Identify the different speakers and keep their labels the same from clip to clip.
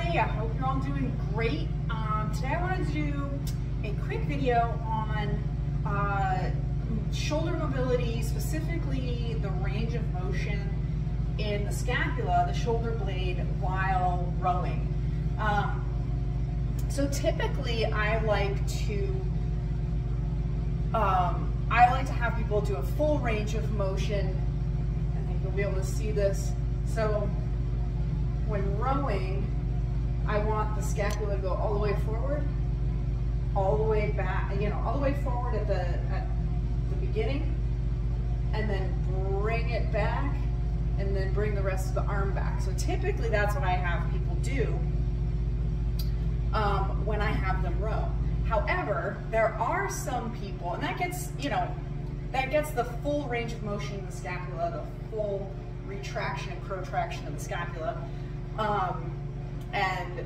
Speaker 1: everybody, I hope you're all doing great. Today I wanted to do a quick video on shoulder mobility, specifically the range of motion in the scapula, the shoulder blade, while rowing. So typically I like to have people do a full range of motion. I think you'll be able to see this. So when rowing, I want the scapula to go all the way forward, all the way back, all the way forward at the beginning, and then bring it back, and then bring the rest of the arm back. So typically that's what I have people do when I have them row. However, there are some people, and that gets the full range of motion in the scapula, the full retraction and protraction of the scapula, and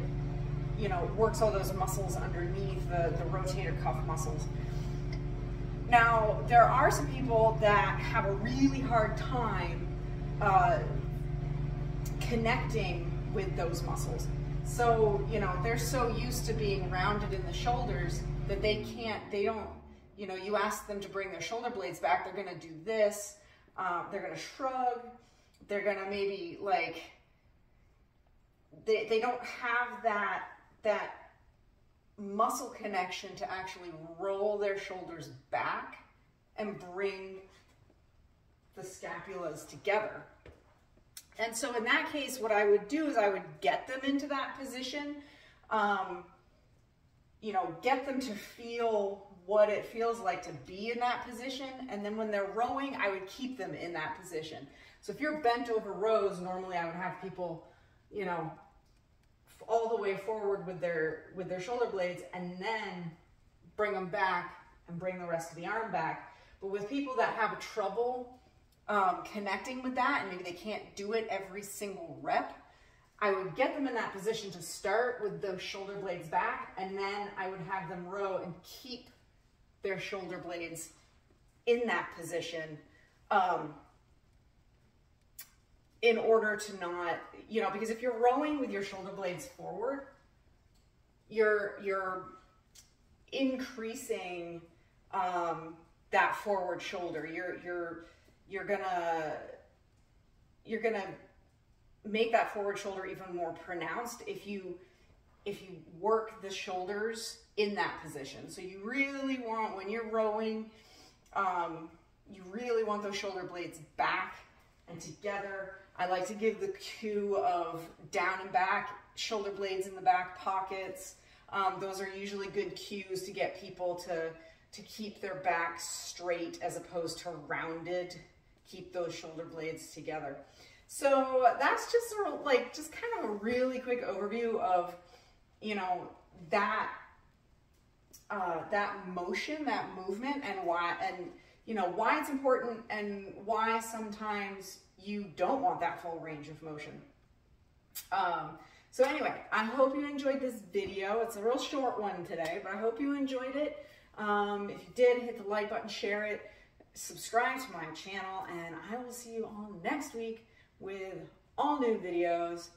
Speaker 1: works all those muscles underneath, the rotator cuff muscles. Now, there are some people that have a really hard time connecting with those muscles. So, they're so used to being rounded in the shoulders that you ask them to bring their shoulder blades back, they're gonna do this, they're gonna shrug, they're gonna maybe they don't have that muscle connection to actually roll their shoulders back and bring the scapulas together. And so in that case, what I would do is I would get them into that position, get them to feel what it feels like to be in that position. And then when they're rowing, I would keep them in that position. So if you're bent over rows, normally I would have people, all the way forward with their shoulder blades, and then bring them back and bring the rest of the arm back. But with people that have trouble connecting with that, and maybe they can't do it every single rep, I would get them in that position to start with those shoulder blades back, and then I would have them row and keep their shoulder blades in that position in order to not, because if you're rowing with your shoulder blades forward, you're increasing that forward shoulder. You're gonna make that forward shoulder even more pronounced if you work the shoulders in that position. So you really want, when you're rowing, you really want those shoulder blades back and together. I like to give the cue of down and back, shoulder blades in the back pockets. Those are usually good cues to get people to keep their back straight as opposed to rounded. Keep those shoulder blades together. So that's just sort of just kind of a really quick overview of, that motion, that movement, and why it's important, and why sometimes you don't want that full range of motion. So anyway, I hope you enjoyed this video. It's a real short one today, but I hope you enjoyed it. If you did, hit the like button, share it, subscribe to my channel, and I will see you all next week with all new videos.